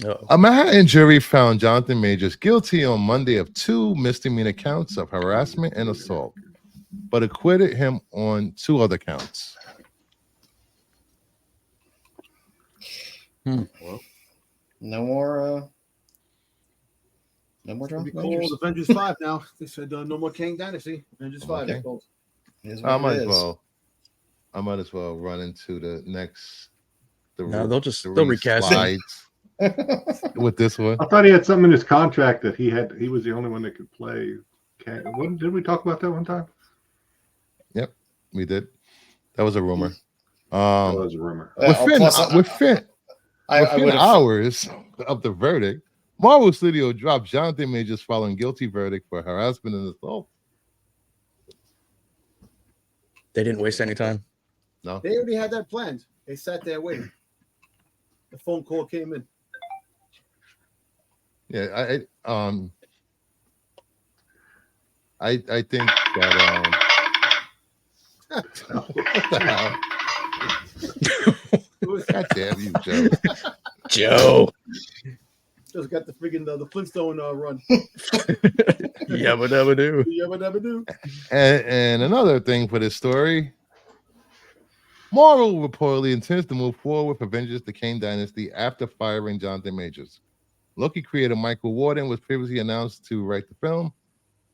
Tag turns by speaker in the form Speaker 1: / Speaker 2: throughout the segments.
Speaker 1: Uh-oh.
Speaker 2: A Manhattan jury found Jonathan Majors guilty on Monday of 2 misdemeanor counts of harassment and assault, but acquitted him on 2 other counts.
Speaker 3: Well, no more
Speaker 4: It'll
Speaker 3: Jonathan
Speaker 4: be called
Speaker 3: Majors.
Speaker 4: Avengers 5 now. They said no more Kang Dynasty. Avengers 5.
Speaker 2: Okay.
Speaker 4: They're called.
Speaker 3: It is
Speaker 2: I
Speaker 3: what
Speaker 2: might
Speaker 3: it
Speaker 2: as
Speaker 3: is.
Speaker 2: well. I might as well run into the next.
Speaker 1: No, they'll
Speaker 2: three
Speaker 1: recast him.
Speaker 2: slides with this one.
Speaker 5: I thought he had something in his contract that he was the only one that could play. Did we talk about that one time?
Speaker 2: Yep, we did. That was a rumor.
Speaker 5: That was a rumor.
Speaker 2: Within
Speaker 3: I would have.
Speaker 2: hours of the verdict, Marvel Studio dropped Jonathan Majors following guilty verdict for harassment and assault.
Speaker 1: They didn't waste any time.
Speaker 2: No,
Speaker 4: They already had that planned. They sat there waiting. The phone call came in.
Speaker 2: yeah, I think that what the hell? God damn you, Joe.
Speaker 1: Joe.
Speaker 4: Just got the friggin' the Flintstone run.
Speaker 1: Yabba dabba do.
Speaker 4: You ever never do?
Speaker 2: And another thing for this story, Marvel reportedly intends to move forward with Avengers: The Kang Dynasty after firing Jonathan Majors. Loki creator Michael Warden was previously announced to write the film.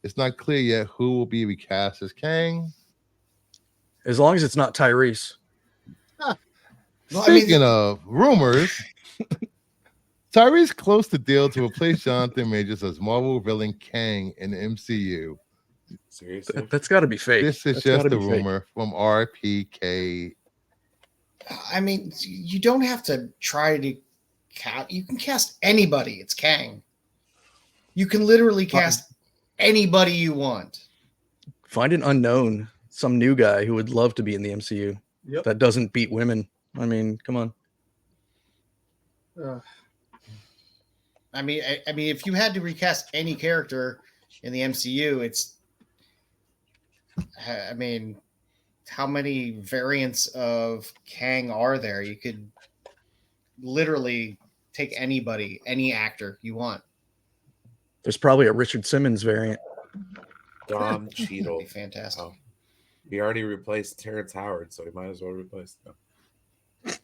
Speaker 2: It's not clear yet who will be recast as Kang.
Speaker 1: As long as it's not Tyrese.
Speaker 2: Speaking of rumors, Tyrese closed the deal to replace Jonathan Majors as Marvel villain Kang in the MCU.
Speaker 3: Seriously?
Speaker 1: That's got to be fake.
Speaker 2: This is
Speaker 1: That's
Speaker 2: just
Speaker 1: gotta
Speaker 2: a
Speaker 1: be fake.
Speaker 2: rumor from RPK.
Speaker 3: I mean, you don't have to try to cast. You can cast anybody. It's Kang. You can literally cast anybody you want.
Speaker 1: Find an unknown, some new guy who would love to be in the MCU
Speaker 4: Yep.
Speaker 1: that doesn't beat women. I mean, come on.
Speaker 3: I mean, if you had to recast any character in the MCU, it's. I mean, how many variants of Kang are there? You could literally take anybody, any actor you want.
Speaker 1: There's probably a Richard Simmons variant.
Speaker 6: Don
Speaker 3: That'd be
Speaker 6: Cheadle.
Speaker 3: fantastic.
Speaker 6: Oh. He already replaced Terrence Howard, so he might as well replace him.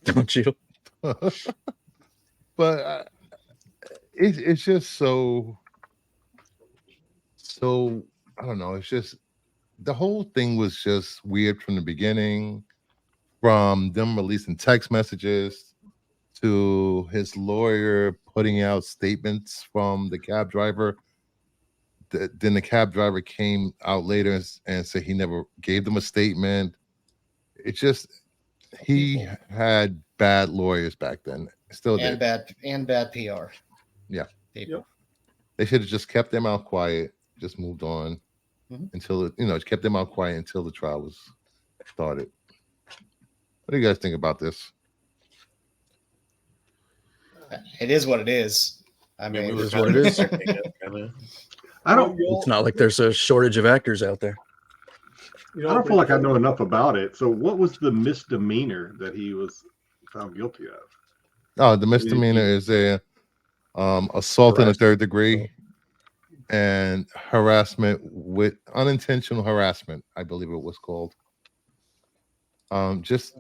Speaker 1: Don't you?
Speaker 2: But it's just so I don't know. It's just the whole thing was just weird from the beginning, from them releasing text messages to his lawyer putting out statements from the cab driver. Then the cab driver came out later and said he never gave them a statement. It just he had bad lawyers back then. Still
Speaker 3: and
Speaker 2: did.
Speaker 3: bad PR.
Speaker 2: Yeah.
Speaker 3: People.
Speaker 4: Yep.
Speaker 2: They should have just kept their mouth quiet, just moved on until kept their mouth quiet until the trial was started. What do you guys think about this?
Speaker 3: It is what it is. I
Speaker 6: I
Speaker 3: mean,
Speaker 6: mean, we were
Speaker 1: is
Speaker 6: kind
Speaker 1: what
Speaker 6: of
Speaker 1: it is.
Speaker 6: expecting it, kinda.
Speaker 5: I don't
Speaker 1: It's not like there's a shortage of actors out there.
Speaker 5: feel like I know enough about it. So what was the misdemeanor that he was found guilty of?
Speaker 2: Oh, the misdemeanor is a assault in the third degree and harassment with unintentional harassment, I believe it was called. Just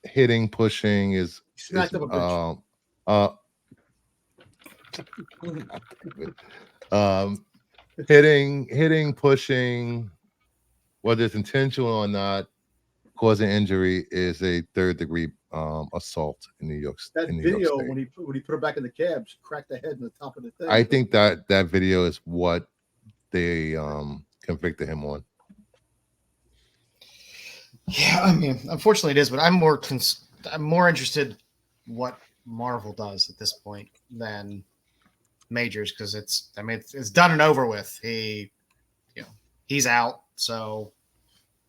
Speaker 2: hitting, pushing is
Speaker 4: Smacked up a bitch.
Speaker 2: Hitting, pushing, whether it's intentional or not, causing injury is a third degree assault in New York.
Speaker 4: That
Speaker 2: in New York
Speaker 4: video
Speaker 2: State.
Speaker 4: when he put her back in the cab, she cracked the head in the top of the thing.
Speaker 2: I think that video is what they convicted him on.
Speaker 3: yeah, I mean, unfortunately, it is. But I'm more interested what Marvel does at this point than Majors because it's done and over with. He's out, so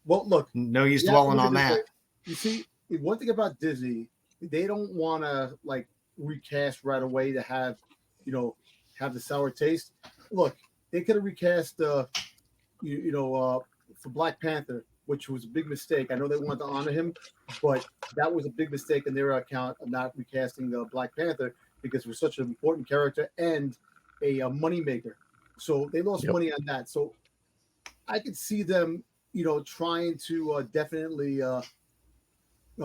Speaker 4: Well, look,
Speaker 3: no use
Speaker 4: yeah,
Speaker 3: dwelling
Speaker 4: look at
Speaker 3: on
Speaker 4: this
Speaker 3: that.
Speaker 4: way. You see, one thing about Disney, they don't want to like recast right away to have the sour taste. Look, they could have recast for Black Panther, which was a big mistake. I know they wanted to honor him, but that was a big mistake in their account of not recasting the Black Panther because it was such an important character and a money maker. So they lost
Speaker 1: Yep.
Speaker 4: money on that. So I could see them, trying to definitely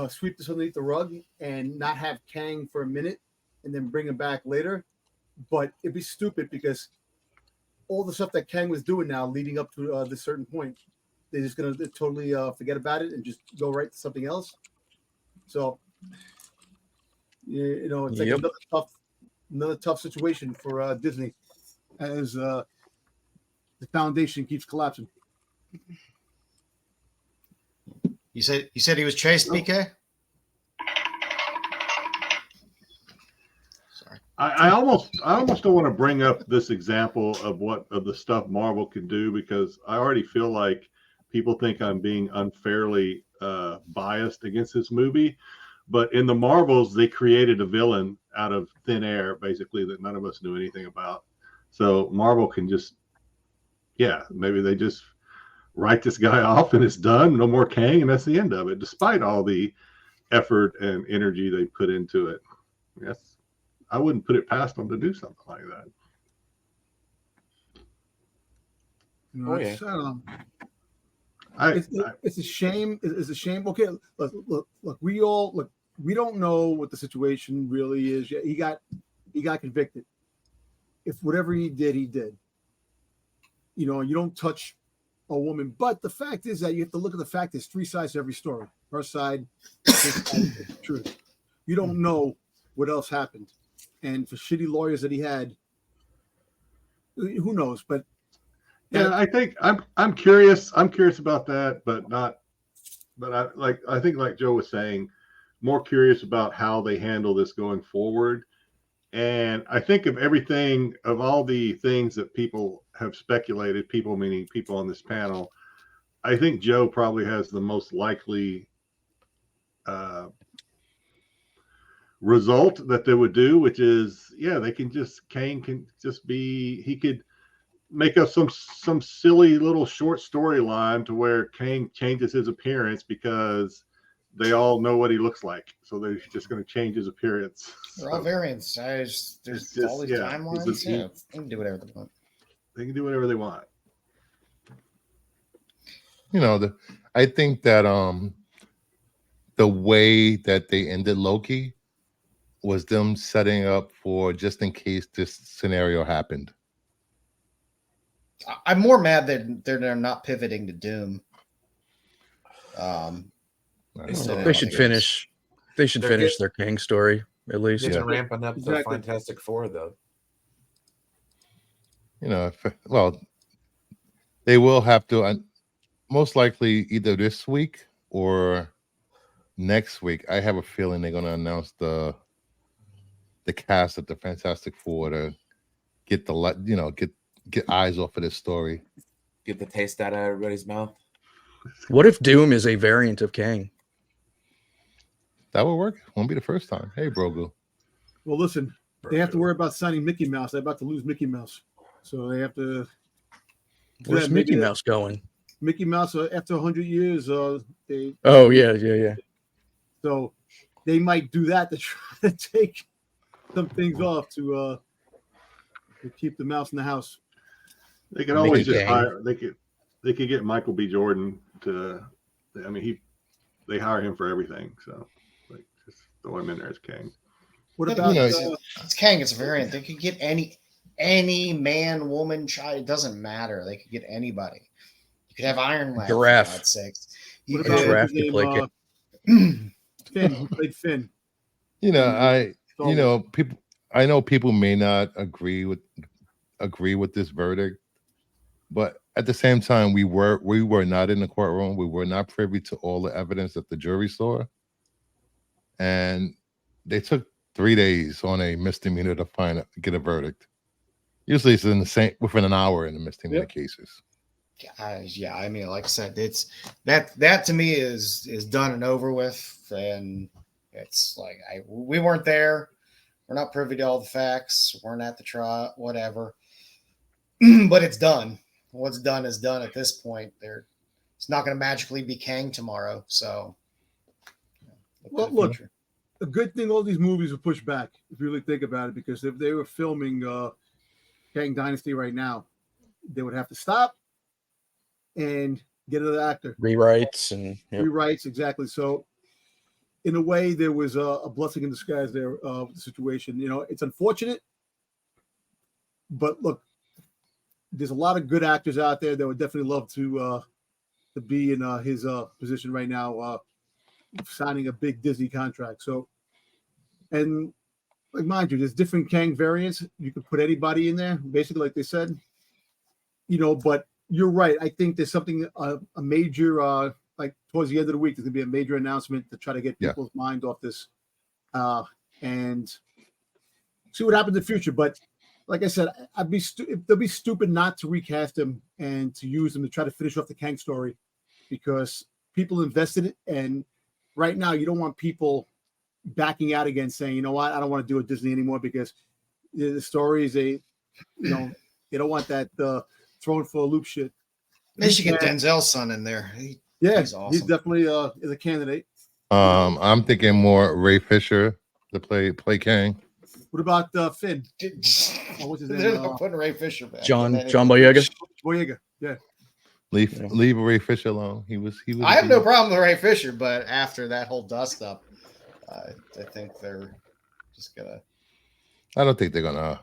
Speaker 4: sweep this underneath the rug and not have Kang for a minute and then bring him back later. But it'd be stupid because all the stuff that Kang was doing now leading up to this certain point, they're just going to totally forget about it and just go right to something else. So, it's like
Speaker 1: Yep.
Speaker 4: another tough situation for Disney as the foundation keeps collapsing.
Speaker 3: You said he was chased, BK? Sorry.
Speaker 5: I almost don't want to bring up this example of the stuff Marvel can do, because I already feel like people think I'm being unfairly biased against this movie. But in the Marvels, they created a villain out of thin air, basically, that none of us knew anything about. So Marvel can just, maybe they just write this guy off and it's done. No more Kang, and that's the end of it, despite all the effort and energy they put into it. Yes, I wouldn't put it past them to do something like that.
Speaker 6: Oh, yeah.
Speaker 4: I don't know.
Speaker 5: I
Speaker 4: It's a shame. It's a shame. Okay, look. We don't know what the situation really is yet. He got convicted. If whatever he did, he did. You don't touch a woman. But the fact is that you have to look at the fact there's three sides to every story. Her side, his side, is the truth. You don't know what else happened. And for shitty lawyers that he had, who knows? But
Speaker 5: I think I'm curious. I'm curious about that, but not. But I think like Joe was saying, more curious about how they handle this going forward. And I think of all the things that people have speculated, people meaning people on this panel, I think Joe probably has the most likely result that they would do, which is, Kang can just be, he could make up some silly little short storyline to where Kang changes his appearance because they all know what he looks like, so they're just going to change his appearance.
Speaker 3: They're all variants. There's all these timelines. They can do whatever they want.
Speaker 5: They can do whatever they want.
Speaker 2: I think that the way that they ended Loki was them setting up for just in case this scenario happened.
Speaker 3: I'm more mad that they're not pivoting to Doom.
Speaker 1: They should finish. They should finish their Kang story at least.
Speaker 6: They're ramping up the
Speaker 4: Exactly.
Speaker 6: Fantastic Four, though.
Speaker 2: They will have to, most likely either this week or next week. I have a feeling they're going to announce the cast of the Fantastic Four to get get eyes off of this story.
Speaker 6: Get the taste out of everybody's mouth.
Speaker 1: What if Doom is a variant of Kang?
Speaker 2: That would work. Won't be the first time. Hey, Brogu.
Speaker 4: well, listen, they have to worry about signing Mickey Mouse. They're about to lose Mickey Mouse, so they have to.
Speaker 1: Where's Mickey Mouse going?
Speaker 4: Mickey Mouse after 100 years, they.
Speaker 1: Oh yeah.
Speaker 4: So they might do that to try to take some things off to keep the mouse in the house.
Speaker 5: They could always
Speaker 1: Mickey
Speaker 5: just
Speaker 1: Kang.
Speaker 5: hire. They could get Michael B. Jordan to. I mean, they hire him for everything. So, just throw him in there as Kang.
Speaker 4: What about
Speaker 3: It's Kang. It's a variant. They could get any man, woman, child. It doesn't matter. They could get anybody. You could have Iron Man.
Speaker 1: Giraffe.
Speaker 3: For God's sakes. You
Speaker 4: what
Speaker 3: could
Speaker 4: about
Speaker 3: have-
Speaker 1: Giraffe
Speaker 4: his
Speaker 1: could play
Speaker 4: name, Finn? Who played Finn?
Speaker 2: People. I know people may not agree with this verdict, but at the same time, we were not in the courtroom. We were not privy to all the evidence that the jury saw, and they took 3 days on a misdemeanor to get a verdict. Usually, it's within an hour in the misdemeanor cases.
Speaker 3: Yeah, I mean, like I said, it's that to me is done and over with, and it's like we weren't there. We're not privy to all the facts. Weren't at the trial, whatever. But it's done. What's done is done at this point. It's not going to magically be Kang tomorrow. So,
Speaker 4: Well, look, a good thing all these movies were pushed back, if you really think about it, because if they were filming Kang Dynasty right now, they would have to stop and get another actor.
Speaker 1: Rewrites and
Speaker 4: Rewrites, exactly. So, in a way, there was a blessing in disguise there with the situation. You know, it's unfortunate, but look, there's a lot of good actors out there that would definitely love to be in his position right now, signing a big Disney contract. So, and like mind you, there's different Kang variants. You could put anybody in there, basically, like they said. You know, but you're right. I think there's something a major like towards the end of the week. There's gonna be a major announcement to try to get people's mind off this, and see what happens in the future. But like I said, they'll be stupid not to recast him and to use him to try to finish off the Kang story, because people invested it, and right now you don't want people backing out again, saying, you know what, I don't want to do a Disney anymore, because the story is you know, they don't want that thrown for a loop shit.
Speaker 3: They should get Denzel's son in there. He's awesome.
Speaker 4: He's definitely is a candidate.
Speaker 2: I'm thinking more Ray Fisher to play Kang.
Speaker 4: What about Finn? What's his
Speaker 3: They're
Speaker 4: name?
Speaker 3: not putting Ray Fisher back.
Speaker 1: John Boyega.
Speaker 4: Boyega. Yeah.
Speaker 2: Leave Ray Fisher alone. He was.
Speaker 3: I have no problem with Ray Fisher, but after that whole dust up, I think they're just gonna.
Speaker 2: I don't think they're gonna.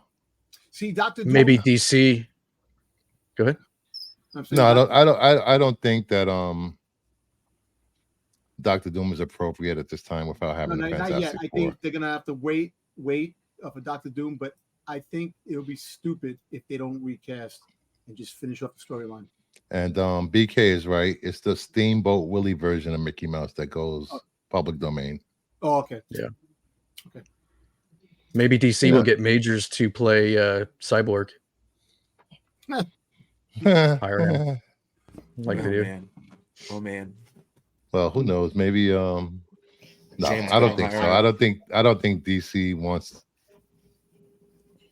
Speaker 4: See, Dr. Doom,
Speaker 1: Maybe DC. Go ahead.
Speaker 2: No, I don't think that Dr. Doom is appropriate at this time without having the
Speaker 4: not
Speaker 2: Fantastic
Speaker 4: yet. I
Speaker 2: Four.
Speaker 4: think they're gonna have to wait for Dr. Doom, but I think it'll be stupid if they don't recast and just finish off the storyline.
Speaker 2: And BK is right. It's the Steamboat Willie version of Mickey Mouse that goes public domain.
Speaker 4: Oh, okay.
Speaker 1: Yeah. Okay. Maybe DC will get Majors to play Cyborg. Hire him. Like they do.
Speaker 6: Man. Oh man.
Speaker 2: Well, who knows? Maybe no,
Speaker 6: James
Speaker 2: I don't
Speaker 6: Gunn
Speaker 2: think so.
Speaker 6: hire
Speaker 2: I don't think DC wants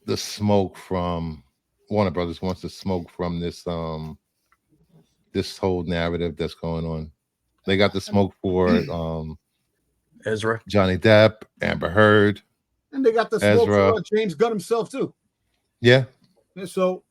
Speaker 2: the smoke from Warner Brothers wants the smoke from this this whole narrative that's going on. They got the smoke for
Speaker 1: Ezra,
Speaker 2: Johnny Depp, Amber Heard,
Speaker 4: And they got the smoke
Speaker 2: Ezra.
Speaker 4: for James Gunn himself too.
Speaker 2: Yeah.
Speaker 4: And so